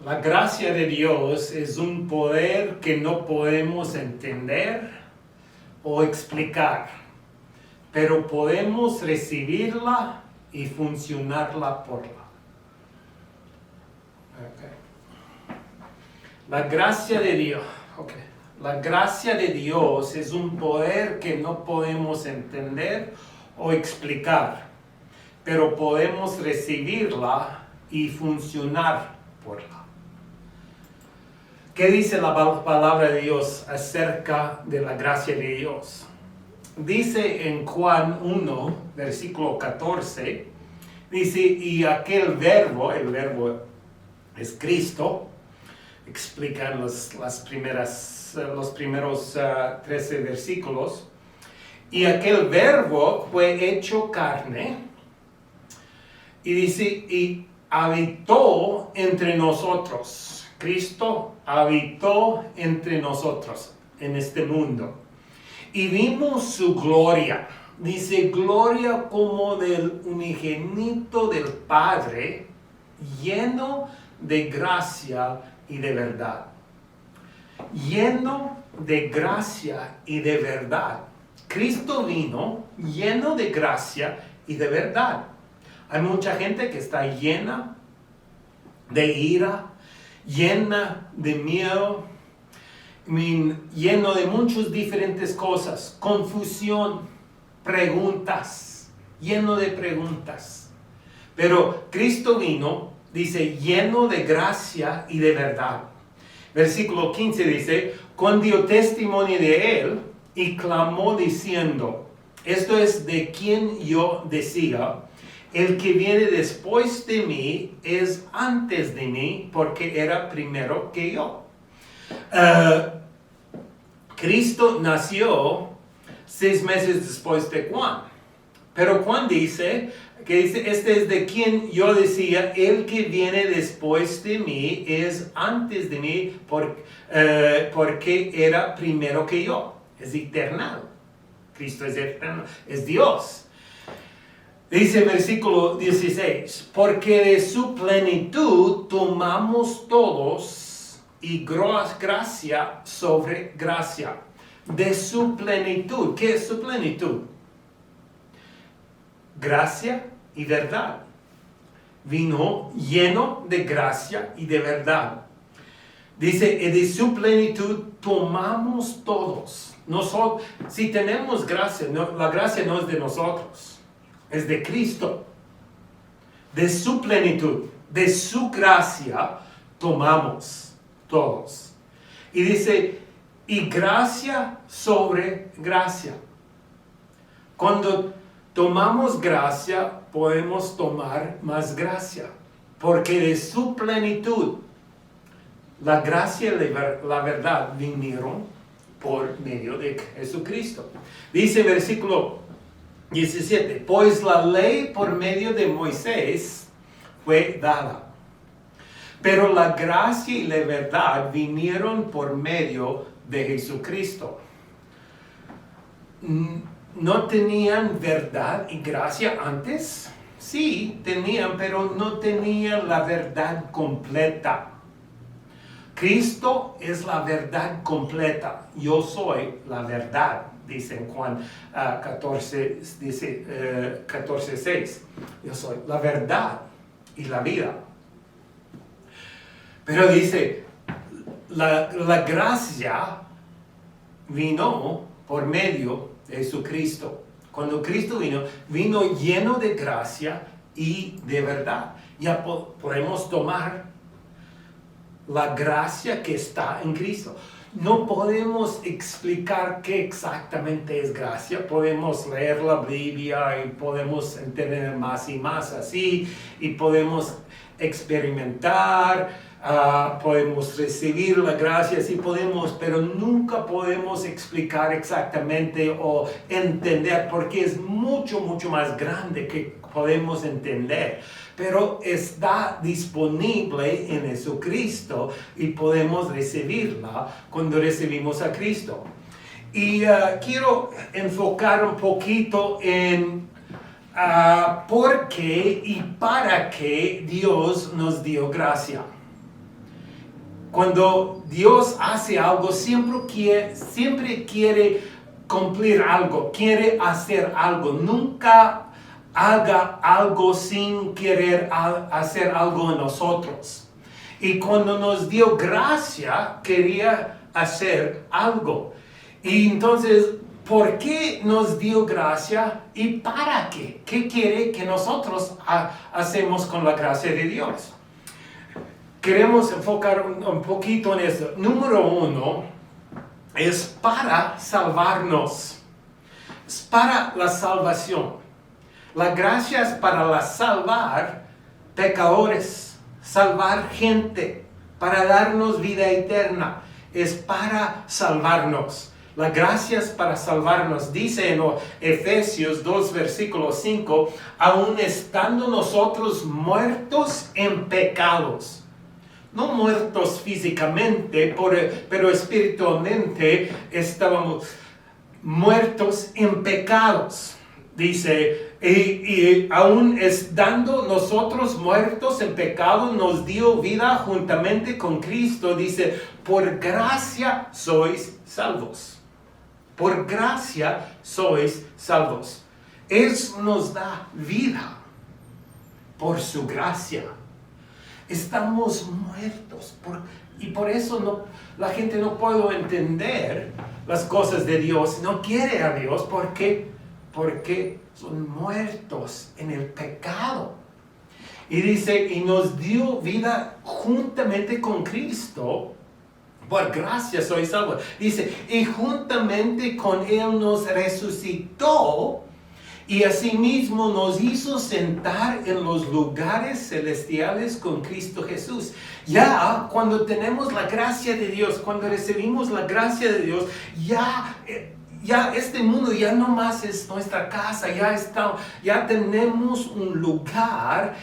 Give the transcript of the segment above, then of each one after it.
La gracia de Dios es un poder que no podemos entender o explicar, pero podemos recibirla y funcionarla por la. La gracia de Dios. La gracia de Dios es un poder que no podemos entender o explicar, pero podemos recibirla y funcionar por la. ¿Qué dice la palabra de Dios acerca de la gracia de Dios? Dice en Juan 1, versículo 14, dice, y aquel verbo, el verbo es Cristo, explica los primeros 13 versículos, y aquel verbo fue hecho carne, y dice, y habitó entre nosotros. Cristo habitó entre nosotros en este mundo. Y vimos su gloria. Dice, gloria como del unigénito del Padre, lleno de gracia y de verdad. Lleno de gracia y de verdad. Cristo vino lleno de gracia y de verdad. Hay mucha gente que está llena de ira, llena de miedo, lleno de muchas diferentes cosas, confusión, preguntas, lleno de preguntas. Pero Cristo vino, dice, lleno de gracia y de verdad. Versículo 15 dice, con dio testimonio de él y clamó diciendo, esto es de quien yo decía, el que viene después de mí es antes de mí porque era primero que yo. Cristo nació 6 meses después de Juan. Pero Juan dice, este es de quien yo decía, el que viene después de mí es antes de mí porque era primero que yo. Es eterno. Cristo es eterno, es Dios. Dice versículo 16, porque de su plenitud tomamos todos y gracia sobre gracia. De su plenitud. ¿Qué es su plenitud? Gracia y verdad. Vino lleno de gracia y de verdad. Dice, y de su plenitud tomamos todos. Nosotros, si tenemos gracia, la gracia no es de nosotros. Es de Cristo. De su plenitud, de su gracia, tomamos todos. Y dice, y gracia sobre gracia. Cuando tomamos gracia, podemos tomar más gracia. Porque de su plenitud, la gracia y la verdad vinieron por medio de Jesucristo. Dice versículo 17, pues la ley por medio de Moisés fue dada, pero la gracia y la verdad vinieron por medio de Jesucristo. ¿No tenían verdad y gracia antes? Sí, tenían, pero no tenían la verdad completa. Cristo es la verdad completa. Yo soy la verdad. Dice en Juan 14, 6. Yo soy la verdad y la vida. Pero dice, la gracia vino por medio de Jesucristo. Cuando Cristo vino lleno de gracia y de verdad. Ya podemos tomar la gracia que está en Cristo. No podemos explicar qué exactamente es gracia. Podemos leer la Biblia y podemos entender más y más así. Y podemos experimentar, podemos recibir la gracia, sí podemos, pero nunca podemos explicar exactamente o entender porque es mucho, mucho más grande que podemos entender. Pero está disponible en Jesucristo y podemos recibirla cuando recibimos a Cristo. Y quiero enfocar un poquito en por qué y para qué Dios nos dio gracia. Cuando Dios hace algo, siempre quiere cumplir algo, quiere hacer algo. Nunca haga algo sin querer hacer algo en nosotros. Y cuando nos dio gracia, quería hacer algo. Y entonces, ¿por qué nos dio gracia y para qué? ¿Qué quiere que nosotros hacemos con la gracia de Dios? Queremos enfocar un poquito en esto. Número 1 es para salvarnos. Es para la salvación. La gracia es para salvar pecadores, salvar gente, para darnos vida eterna. Es para salvarnos. La gracia es para salvarnos. Dice en Efesios 2, versículo 5, aun estando nosotros muertos en pecados. No muertos físicamente, pero espiritualmente estábamos muertos en pecados. Dice, y aún estando nosotros muertos en pecado, nos dio vida juntamente con Cristo. Dice, por gracia sois salvos. Por gracia sois salvos. Él nos da vida por su gracia. Estamos muertos. Y por eso la gente no puede entender las cosas de Dios. No quiere a Dios porque son muertos en el pecado. Y dice, y nos dio vida juntamente con Cristo. Por gracia soy salvo. Dice, y juntamente con Él nos resucitó. Y asimismo nos hizo sentar en los lugares celestiales con Cristo Jesús. Ya ya tenemos la gracia de Dios, cuando recibimos la gracia de Dios, ya este mundo ya no más es nuestra casa, ya tenemos un lugar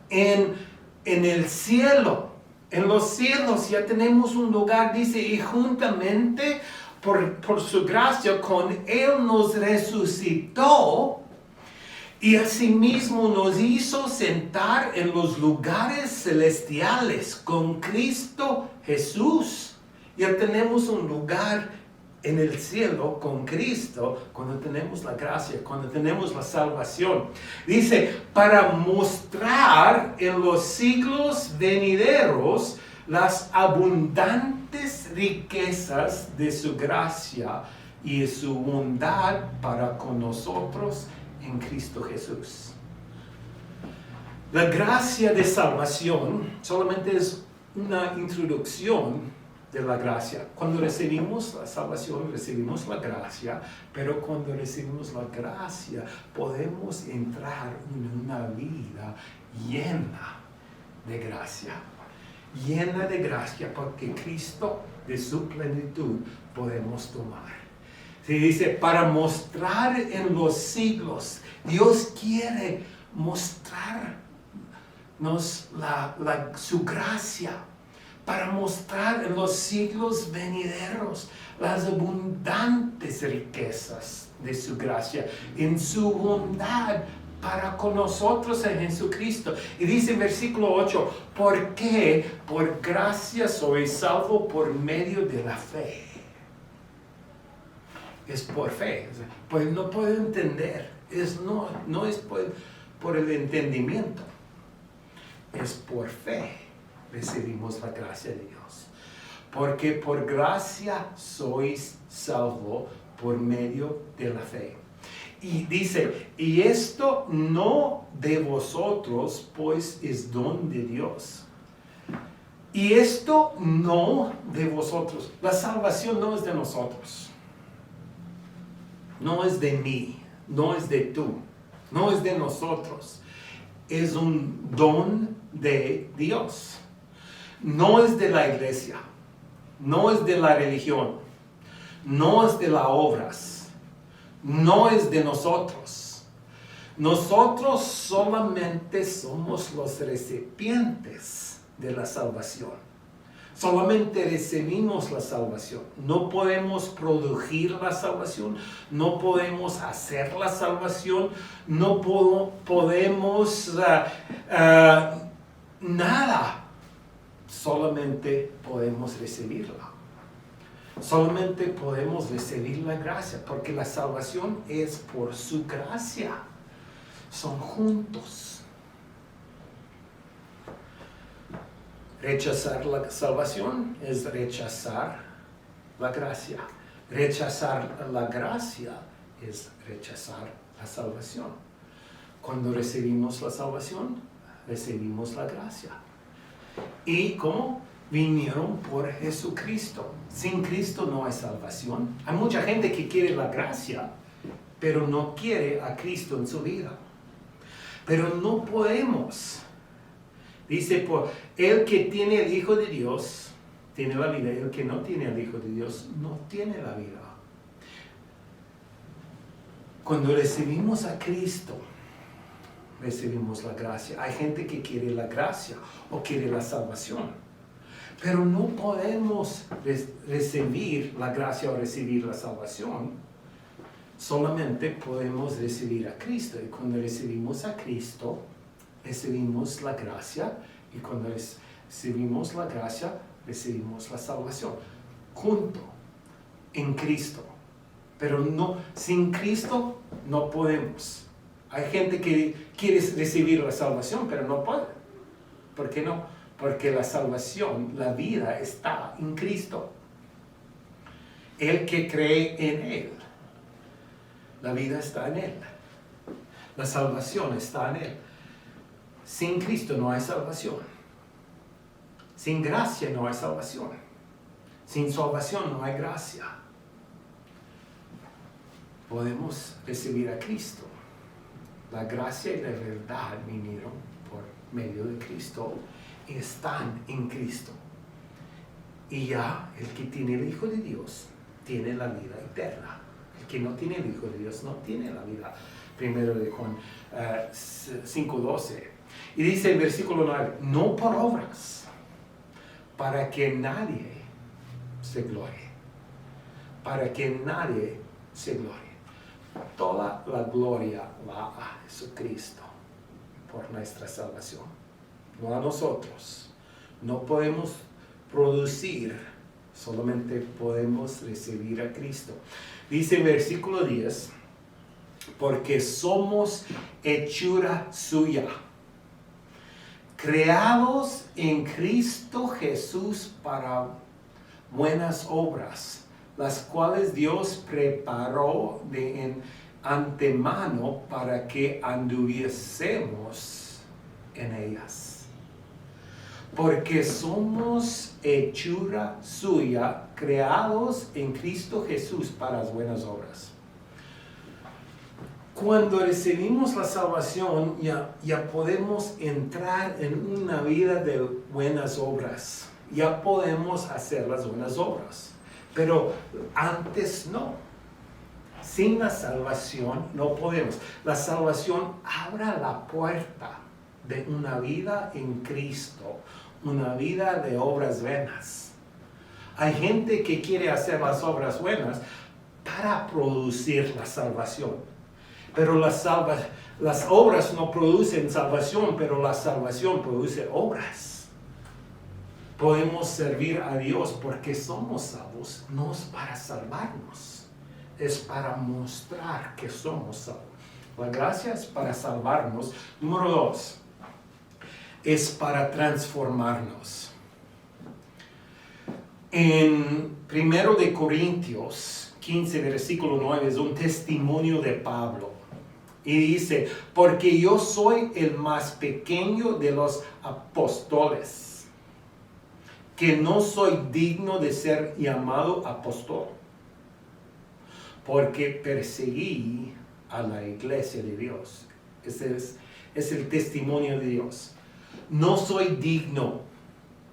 en el cielo. En los cielos ya tenemos un lugar, dice, y juntamente por su gracia con Él nos resucitó. Y asimismo nos hizo sentar en los lugares celestiales con Cristo Jesús. Ya tenemos un lugar en el cielo con Cristo cuando tenemos la gracia, cuando tenemos la salvación. Dice, para mostrar en los siglos venideros las abundantes riquezas de su gracia y su bondad para con nosotros en Cristo Jesús. La gracia de salvación solamente es una introducción de la gracia. Cuando recibimos la salvación, recibimos la gracia, pero cuando recibimos la gracia, podemos entrar en una vida llena de gracia. Llena de gracia, porque Cristo, de su plenitud, podemos tomar. Se dice, para mostrar en los siglos. Dios quiere mostrarnos su gracia. Para mostrar en los siglos venideros las abundantes riquezas de su gracia. En su bondad para con nosotros en Jesucristo. Y dice en versículo 8, ¿por qué? Por gracia soy salvo por medio de la fe. Es por fe. Pues no puedo entender. No es por el entendimiento. Es por fe. Recibimos la gracia de Dios. Porque por gracia sois salvo por medio de la fe. Y dice, y esto no de vosotros, pues es don de Dios. Y esto no de vosotros. La salvación no es de nosotros. No es de mí, no es de tú, no es de nosotros. Es un don de Dios. No es de la iglesia, no es de la religión, no es de las obras, no es de nosotros. Nosotros solamente somos los recipientes de la salvación. Solamente recibimos la salvación. No podemos producir la salvación. No podemos hacer la salvación. No podemos nada. solamente podemos recibirla. Solamente podemos recibir la gracia, porque la salvación es por su gracia. Son juntos. Rechazar la salvación es rechazar la gracia. Rechazar la gracia es rechazar la salvación. Cuando recibimos la salvación, recibimos la gracia. ¿Y cómo? Vinieron por Jesucristo. Sin Cristo no hay salvación. Hay mucha gente que quiere la gracia, pero no quiere a Cristo en su vida. Pero no podemos. Dice, por el que tiene el Hijo de Dios, tiene la vida. El que no tiene el Hijo de Dios, no tiene la vida. Cuando recibimos a Cristo, recibimos la gracia. Hay gente que quiere la gracia o quiere la salvación. Pero no podemos recibir la gracia o recibir la salvación. Solamente podemos recibir a Cristo. Y cuando recibimos a Cristo, recibimos la gracia. Y cuando recibimos la gracia, recibimos la salvación. Junto, en Cristo. Pero no, sin Cristo no podemos. Hay gente que quiere recibir la salvación, pero no puede. ¿Por qué no? Porque la salvación, la vida está en Cristo. El que cree en Él, la vida está en Él. La salvación está en Él. Sin Cristo no hay salvación. Sin gracia no hay salvación. Sin salvación no hay gracia. Podemos recibir a Cristo. La gracia y la verdad vinieron por medio de Cristo y están en Cristo. Y ya el que tiene el Hijo de Dios tiene la vida eterna. El que no tiene el Hijo de Dios no tiene la vida. Primero de Juan 5:12. Y dice el versículo 9, no por obras, para que nadie se glorie. Para que nadie se glorie. Toda la gloria va a Jesucristo por nuestra salvación, no a nosotros. No podemos producir, solamente podemos recibir a Cristo. Dice el versículo 10, porque somos hechura suya, creados en Cristo Jesús para buenas obras, las cuales Dios preparó de antemano para que anduviésemos en ellas. Porque somos hechura suya, creados en Cristo Jesús para las buenas obras. Cuando recibimos la salvación, ya podemos entrar en una vida de buenas obras. Ya podemos hacer las buenas obras. Pero antes no. Sin la salvación no podemos. La salvación abre la puerta de una vida en Cristo, una vida de obras buenas. Hay gente que quiere hacer las obras buenas para producir la salvación. Pero las obras no producen salvación, pero la salvación produce obras. Podemos servir a Dios porque somos salvos, no es para salvarnos, es para mostrar que somos salvos. La gracia es para salvarnos. Número 2, es para transformarnos. En 1 de Corintios 15, versículo 9, es un testimonio de Pablo. Y dice, porque yo soy el más pequeño de los apóstoles, que no soy digno de ser llamado apóstol, porque perseguí a la iglesia de Dios. Ese es el testimonio de Dios. No soy digno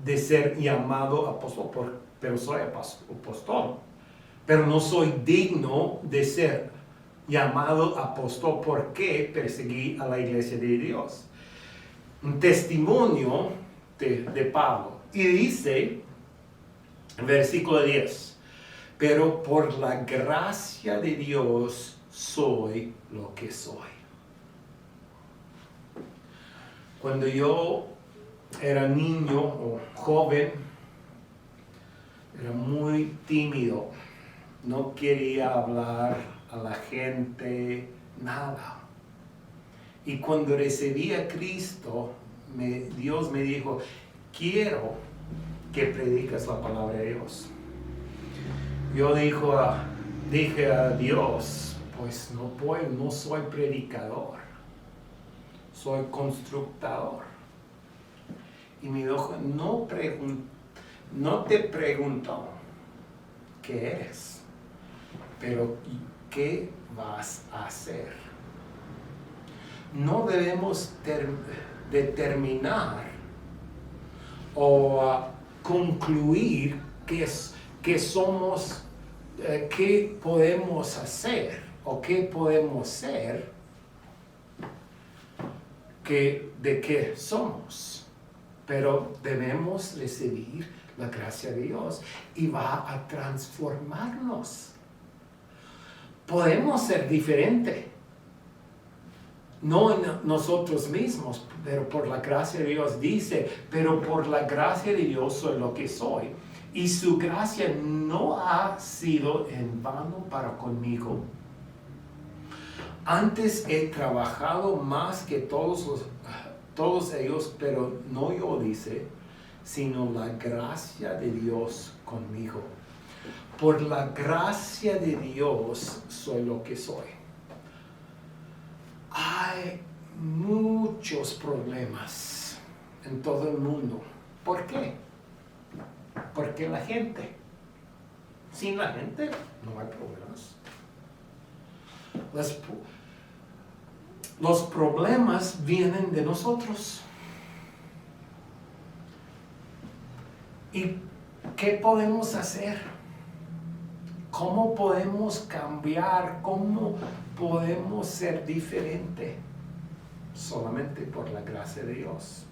de ser llamado apóstol, pero soy apóstol. Pero no soy digno de ser llamado apóstol porque perseguí a la iglesia de Dios. Un testimonio de Pablo. Y dice, en versículo 10, pero por la gracia de Dios soy lo que soy. Cuando yo era niño o joven, era muy tímido, no quería hablar a la gente, nada. Y cuando recibí a Cristo, Dios me dijo, quiero que prediques la palabra de Dios. Yo dije a Dios, pues no puedo, no soy predicador, soy constructor. Y me dijo, no te pregunto qué eres, pero ¿qué vas a hacer? No debemos determinar o concluir que somos, qué podemos hacer o qué podemos ser, de qué somos. Pero debemos recibir la gracia de Dios y va a transformarnos. Podemos ser diferentes. No en nosotros mismos, pero por la gracia de Dios. Dice, pero por la gracia de Dios soy lo que soy. Y su gracia no ha sido en vano para conmigo. Antes he trabajado más que todos ellos, pero no yo, dice, sino la gracia de Dios conmigo. Por la gracia de Dios soy lo que soy. Hay muchos problemas en todo el mundo. ¿Por qué? Porque la gente. Sin la gente no hay problemas. Los problemas vienen de nosotros. ¿Y qué podemos hacer? ¿Cómo podemos cambiar? ¿Cómo podemos ser diferentes? Solamente por la gracia de Dios.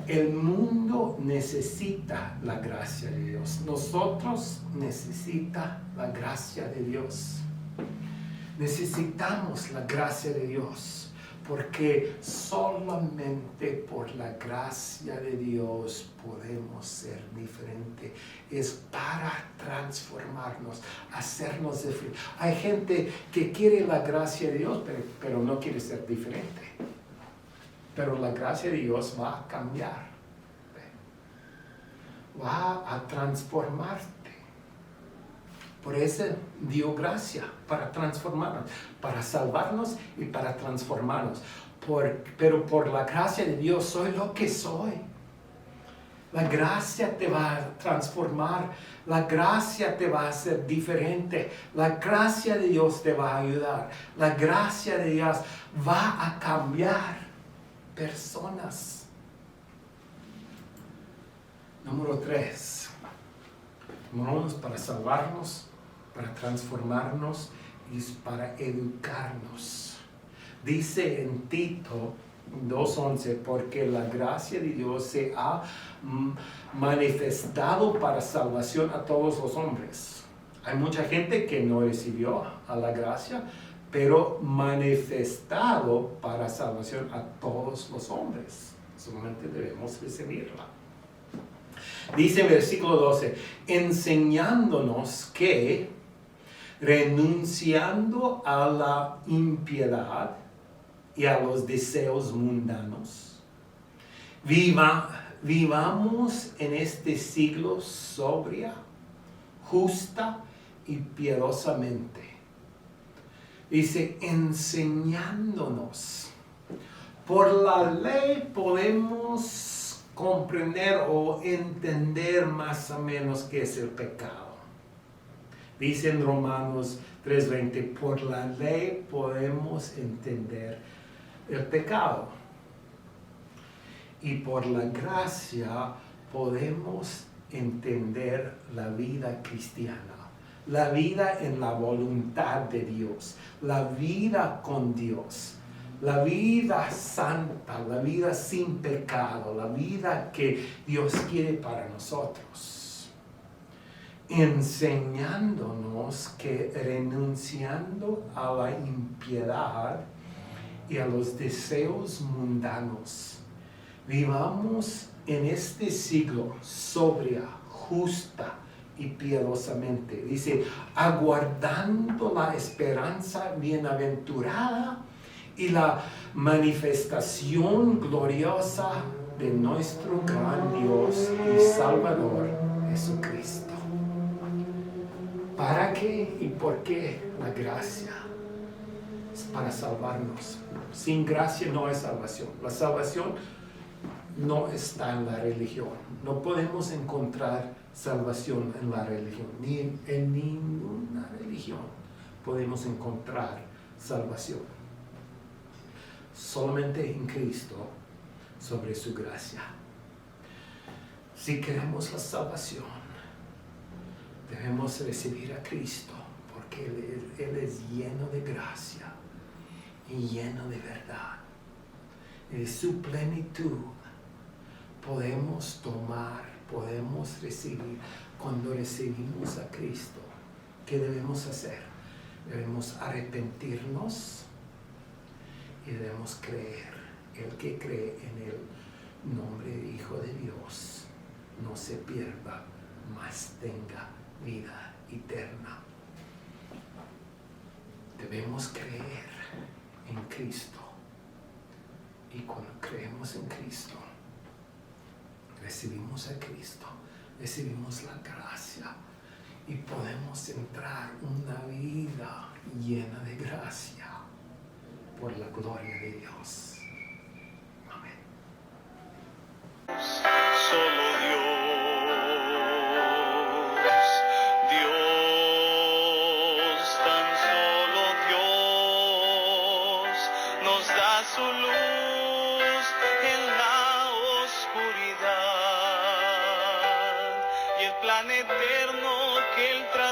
El mundo necesita la gracia de Dios. Nosotros necesitamos la gracia de Dios. Necesitamos la gracia de Dios, porque solamente por la gracia de Dios podemos ser diferentes. Es para transformarnos, hacernos diferentes. Hay gente que quiere la gracia de Dios, pero no quiere ser diferente. Pero la gracia de Dios va a cambiar, va a transformarte. Por eso dio gracia para transformarnos, para salvarnos y para transformarnos. Pero por la gracia de Dios soy lo que soy. La gracia te va a transformar, la gracia te va a hacer diferente, la gracia de Dios te va a ayudar, la gracia de Dios va a cambiar personas. Número 3. Número 1 para salvarnos, para transformarnos y para educarnos. Dice en Tito 2:11, porque la gracia de Dios se ha manifestado para salvación a todos los hombres. Hay mucha gente que no recibió a la gracia, pero manifestado para salvación a todos los hombres. Solamente debemos recibirla. Dice en versículo 12, enseñándonos que, renunciando a la impiedad y a los deseos mundanos, vivamos en este siglo sobria, justa y piadosamente. Dice, enseñándonos. Por la ley podemos comprender o entender más o menos qué es el pecado. Dice en Romanos 3:20, por la ley podemos entender el pecado. Y por la gracia podemos entender la vida cristiana, la vida en la voluntad de Dios, la vida con Dios, la vida santa, la vida sin pecado, la vida que Dios quiere para nosotros. Enseñándonos que renunciando a la impiedad y a los deseos mundanos, Vivamos en este siglo sobria, justa y piadosamente. Dice, aguardando la esperanza bienaventurada y la manifestación gloriosa de nuestro gran Dios y Salvador Jesucristo. ¿Para qué y por qué la gracia? Es para salvarnos. Sin gracia no hay salvación. La salvación no está en la religión. No podemos encontrar salvación en la religión, ni en ninguna religión podemos encontrar salvación. Solamente en Cristo, sobre su gracia. Si queremos la salvación, debemos recibir a Cristo, porque Él es lleno de gracia y lleno de verdad. De su plenitud podemos tomar, podemos recibir. Cuando recibimos a Cristo, ¿qué debemos hacer? Debemos arrepentirnos y debemos creer. El que cree en el nombre del Hijo de Dios no se pierda, mas tenga vida eterna. Debemos creer en Cristo. Y cuando creemos en Cristo, recibimos a Cristo, recibimos la gracia y podemos entrar una vida llena de gracia por la gloria de Dios. Amén. Solo Dios, tan solo Dios nos da su luz en la oscuridad y el plan eterno que Él trae.